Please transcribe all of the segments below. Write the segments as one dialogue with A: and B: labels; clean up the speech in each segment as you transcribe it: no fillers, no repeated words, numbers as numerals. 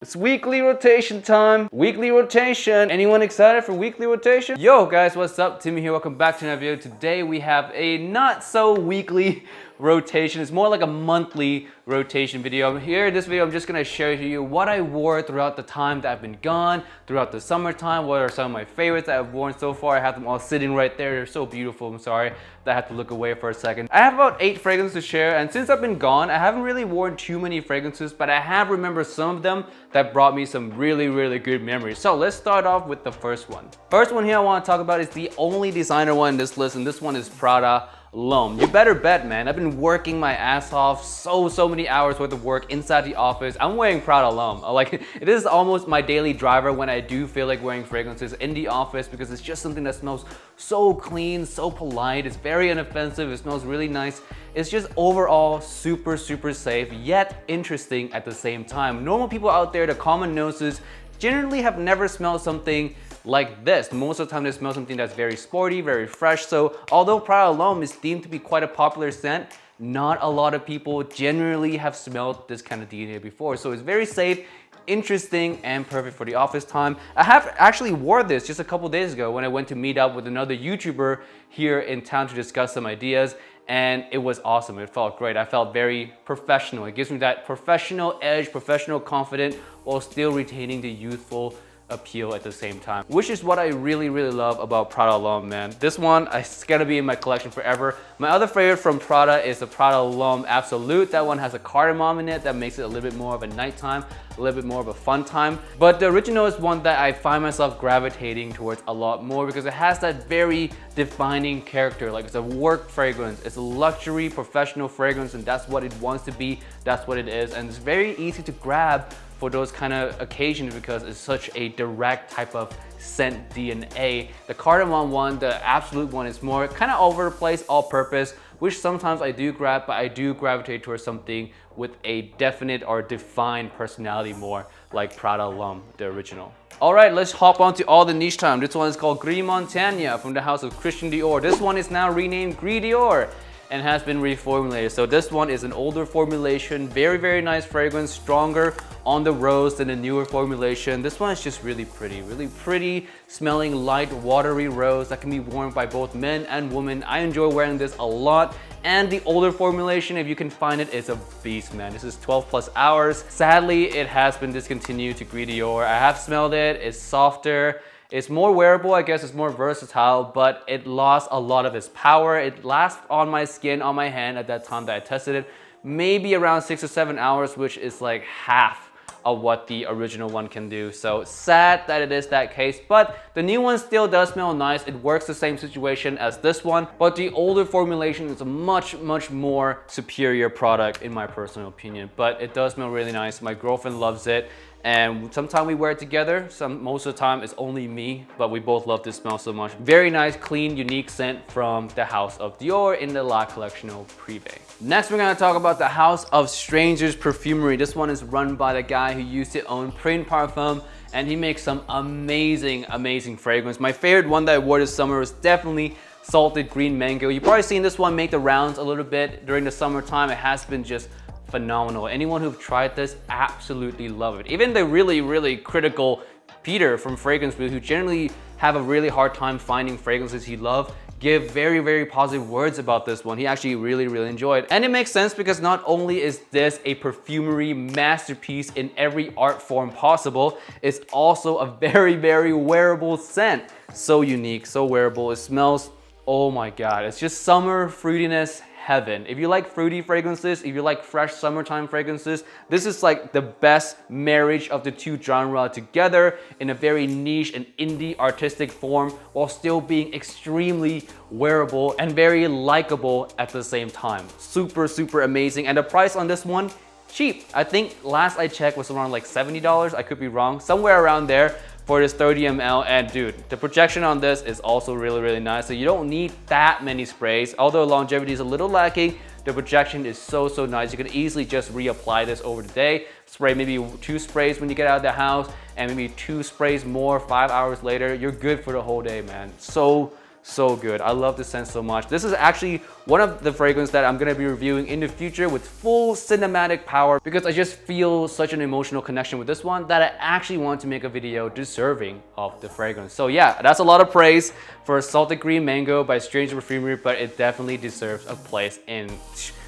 A: It's weekly rotation time. Weekly rotation. Anyone excited for weekly rotation? Yo guys, what's up? Timmy here. Welcome back to another video. Today we have a not so weekly rotation. It's more like a monthly rotation video. Here in this video, I'm just gonna share with you what I wore throughout the time that I've been gone, throughout the summertime. What are some of my favorites that I've worn so far? I have them all sitting right there. They're so beautiful. I'm sorry that I have to look away for a second. I have about 8 fragrances to share, and since I've been gone, I haven't really worn too many fragrances, but I have remembered some of them that brought me some really good memories. So let's start off with the first one. First one here I want to talk about is the only designer one in this list, and this one is Prada L'Homme. You better bet, man. I've been working my ass off, so many hours worth of work inside the office. I'm wearing Prada L'Homme. Like, it is almost my daily driver when I do feel like wearing fragrances in the office, because it's just something that smells so clean, so polite. It's very inoffensive. It smells really nice. It's just overall super safe, yet interesting at the same time. Normal people out there, the common noses, generally have never smelled something like this. Most of the time they smell something that's very sporty, very fresh. So although Prada L'Homme is deemed to be quite a popular scent, not a lot of people generally have smelled this kind of DNA before. So it's very safe, interesting, and perfect for the office time. I have actually wore this just a couple days ago when I went to meet up with another YouTuber here in town to discuss some ideas, and it was awesome. It felt great. I felt very professional. It gives me that professional edge, professional confidence, while still retaining the youthful appeal at the same time, which is what I really love about Prada L'Homme, man. This one is gonna be in my collection forever. My other favorite from Prada is the Prada L'Homme Absolute. That one has a cardamom in it that makes it a little bit more of a nighttime, a little bit more of a fun time. But the original is one that I find myself gravitating towards a lot more because it has that very defining character. Like, it's a work fragrance, it's a luxury professional fragrance, and that's what it wants to be, that's what it is. And it's very easy to grab for those kind of occasions because it's such a direct type of scent DNA. The cardamom one, the Absolute one, is more kind of over the place, all purpose, which sometimes I do grab, but I do gravitate towards something with a definite or defined personality more, like Prada L'Homme, the original. All right, let's hop on to all the niche time. This one is called Gris Montagna from the house of Christian Dior. This one is now renamed Gris Dior and has been reformulated. So this one is an older formulation, very nice fragrance, stronger on the rose than the newer formulation. This one is just really pretty, smelling light, watery rose that can be worn by both men and women. I enjoy wearing this a lot. And the older formulation, if you can find it, is a beast, man. This is 12+ hours. Sadly, it has been discontinued to Gris Dior. I have smelled it, it's softer. It's more wearable, I guess it's more versatile, but it lost a lot of its power. It lasts on my skin, on my hand at that time that I tested it, maybe around 6 or 7 hours, which is like half of what the original one can do. So sad that it is that case, but the new one still does smell nice. It works the same situation as this one, but the older formulation is a much more superior product in my personal opinion, but it does smell really nice. My girlfriend loves it. And sometimes we wear it together. Most of the time it's only me, but we both love this smell so much. Very nice, clean, unique scent from the house of Dior in the La Collectional Privé. Next, we're gonna talk about the House of Strangers Perfumery. This one is run by the guy who used to own Print Parfum, and he makes some amazing fragrance. My favorite one that I wore this summer was definitely Salted Green Mango. You've probably seen this one make the rounds a little bit during the summertime. It has been just phenomenal. Anyone who've tried this absolutely love it. Even the really critical Peter from Fragrance Booth, who generally have a really hard time finding fragrances he loves, give very positive words about this one. He actually really enjoyed. And it makes sense because not only is this a perfumery masterpiece in every art form possible, it's also a very wearable scent. So unique, so wearable. It smells, oh my God, it's just summer fruitiness heaven. If you like fruity fragrances, if you like fresh summertime fragrances, this is like the best marriage of the two genres together in a very niche and indie artistic form, while still being extremely wearable and very likable at the same time. Super amazing. And the price on this one, cheap. I think last I checked was around like $70. I could be wrong, somewhere around there for this 30 ml. And dude, the projection on this is also really nice. So you don't need that many sprays. Although longevity is a little lacking, the projection is so nice. You can easily just reapply this over the day. Spray maybe 2 sprays when you get out of the house, and maybe 2 sprays more 5 hours later. You're good for the whole day, man. So so good. I love this scent so much. This is actually one of the fragrances that I'm gonna be reviewing in the future with full cinematic power because I just feel such an emotional connection with this one that I actually want to make a video deserving of the fragrance. So yeah, that's a lot of praise for Salted Green Mango by Strange Perfumery, but it definitely deserves a place in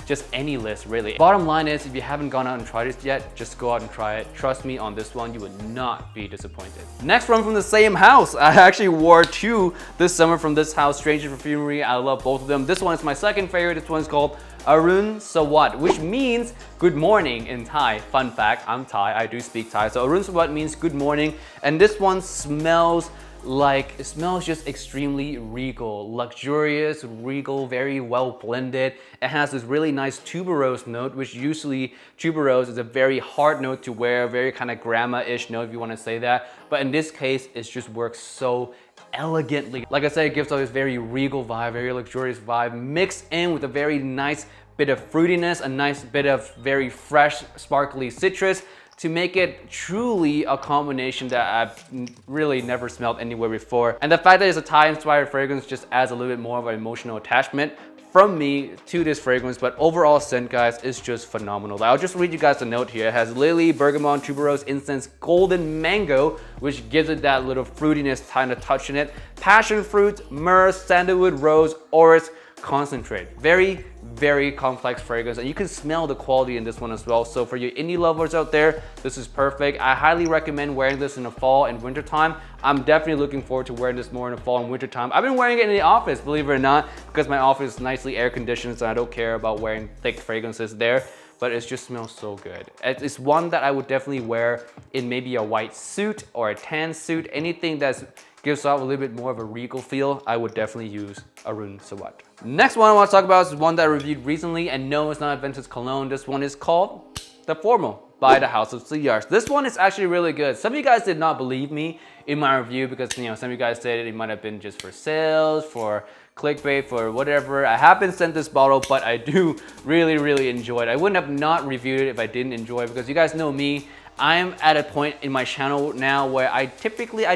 A: just any list, really. Bottom line is, if you haven't gone out and tried it yet, just go out and try it. Trust me, on this one, you would not be disappointed. Next one from the same house. I actually wore two this summer from this house, Strange Perfumery. I love both of them. This one is my second favorite. This one is called Arun Sawat, which means good morning in Thai. Fun fact, I'm Thai, I do speak Thai. So Arun Sawat means good morning. And this one smells like, it smells just extremely regal, luxurious, regal, very well blended. It has this really nice tuberose note, which usually tuberose is a very hard note to wear, very kind of grandma-ish note if you want to say that. But in this case, it just works so elegantly. Like I said, it gives off this very regal vibe, very luxurious vibe, mixed in with a very nice bit of fruitiness, a nice bit of very fresh, sparkly citrus, to make it truly a combination that I've really never smelled anywhere before. And the fact that it's a Thai-inspired fragrance just adds a little bit more of an emotional attachment from me to this fragrance, but overall scent, guys, is just phenomenal. I'll just read you guys a note here. It has lily, bergamot, tuberose, incense, golden mango, which gives it that little fruitiness kind of touch in it, passion fruit, myrrh, sandalwood, rose, orris, concentrate. Very, very complex fragrance, and you can smell the quality in this one as well. So for your indie lovers out there, this is perfect. I highly recommend wearing this in the fall and winter time. I'm definitely looking forward to wearing this more in the fall and winter time. I've been wearing it in the office, believe it or not, because my office is nicely air conditioned, so I don't care about wearing thick fragrances there. But it just smells so good. It's one that I would definitely wear in maybe a white suit or a tan suit, anything that gives off a little bit more of a regal feel. I would definitely use Arun Sawat. Next one I want to talk about is one that I reviewed recently, and no, it's not a vintage cologne. This one is called The Formal by the House of Cigars. This one is actually really good. Some of you guys did not believe me in my review because, you know, some of you guys said it might have been just for sales, for clickbait, for whatever. I have been sent this bottle, but I do really enjoy it. I wouldn't have not reviewed it if I didn't enjoy it, because you guys know me. I'm at a point in my channel now where I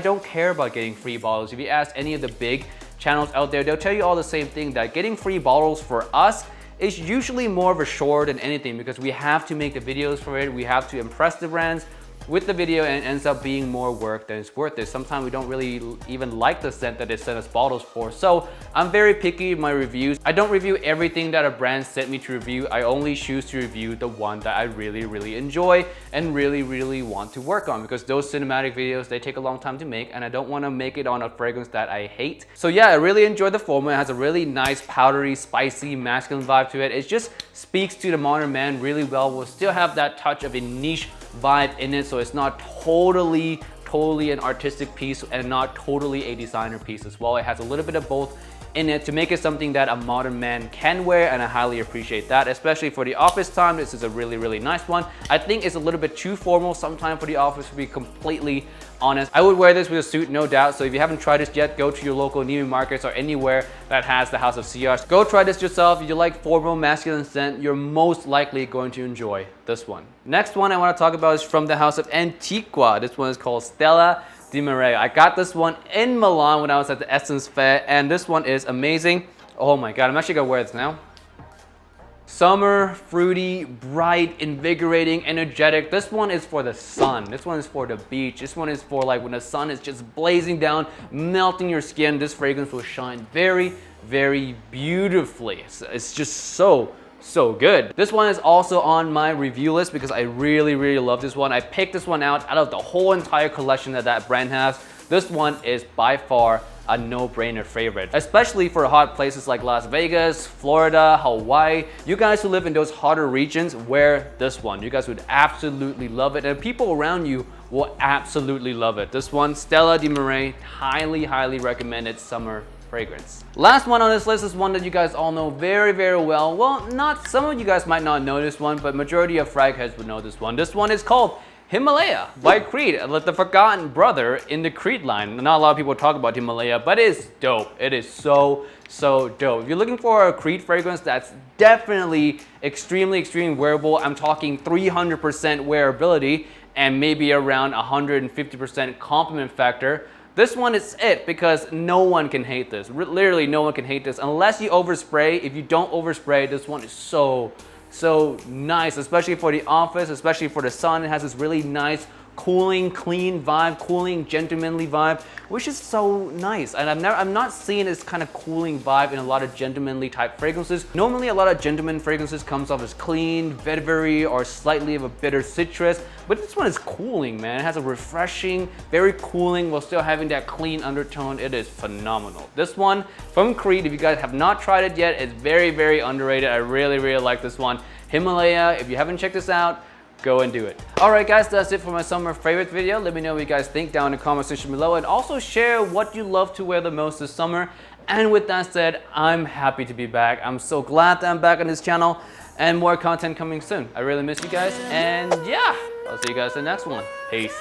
A: don't care about getting free bottles. If you ask any of the big channels out there, they'll tell you all the same thing, that getting free bottles for us is usually more of a chore than anything, because we have to make the videos for it. We have to impress the brands with the video, and it ends up being more work than it's worth it. Sometimes we don't really even like the scent that they send us bottles for. So I'm very picky in my reviews. I don't review everything that a brand sent me to review. I only choose to review the one that I really enjoy and really want to work on, because those cinematic videos, they take a long time to make, and I don't want to make it on a fragrance that I hate. So yeah, I really enjoyed the formula. It has a really nice, powdery, spicy, masculine vibe to it. It just speaks to the modern man really well. We'll still have that touch of a niche vibe in it, so it's not totally an artistic piece and not totally a designer piece as well. It has a little bit of both in it to make it something that a modern man can wear, and I highly appreciate that, especially for the office time. This is a really nice one. I think it's a little bit too formal sometimes for the office, to be completely honest. I would wear this with a suit, no doubt. So if you haven't tried this yet, go to your local Neiman Markets or anywhere that has the House of Cigars. Go try this yourself. If you like formal masculine scent, you're most likely going to enjoy this one. Next one I want to talk about is from the House of Antiqua. This one is called Stella Di Mare. I got this one in Milan when I was at the Essence Fair, and this one is amazing. Oh my god, I'm actually gonna wear this now. Summer, fruity, bright, invigorating, energetic. This one is for the sun. This one is for the beach. This one is for like when the sun is just blazing down, melting your skin. This fragrance will shine very beautifully. It's just so good. This one is also on my review list because I really love this one. I picked this one out of the whole entire collection that brand has. This one is by far a no-brainer favorite, especially for hot places like Las Vegas, Florida, Hawaii. You guys who live in those hotter regions, wear this one. You guys would absolutely love it, and people around you will absolutely love it. This one, Stella Di Mare, highly recommended summer fragrance. Last one on this list is one that you guys all know very well. Well, not some of you guys might not know this one, but majority of frag heads would know this one. This one is called Himalaya by Creed, the forgotten brother in the Creed line. Not a lot of people talk about Himalaya, but it is dope. It is so dope. If you're looking for a Creed fragrance that's definitely extremely wearable, I'm talking 300% wearability and maybe around 150% compliment factor, This one is it because no one can hate this. Literally no one can hate this unless you overspray. If you don't overspray, this one is so nice, especially for the office, especially for the sun. It has this really nice cooling, clean vibe, cooling, gentlemanly vibe, which is so nice. And I'm not seeing this kind of cooling vibe in a lot of gentlemanly type fragrances. Normally a lot of gentleman fragrances comes off as clean, vetivery, or slightly of a bitter citrus, but this one is cooling, man. It has a refreshing, very cooling while still having that clean undertone. It is phenomenal. This one from Creed, if you guys have not tried it yet, it's very underrated. I really like this one. Himalaya, if you haven't checked this out, go and do it. Alright guys, that's it for my summer favorite video. Let me know what you guys think down in the comment section below, and also share what you love to wear the most this summer. And with that said, I'm happy to be back. I'm so glad that I'm back on this channel, and more content coming soon. I really miss you guys, and yeah, I'll see you guys in the next one. Peace.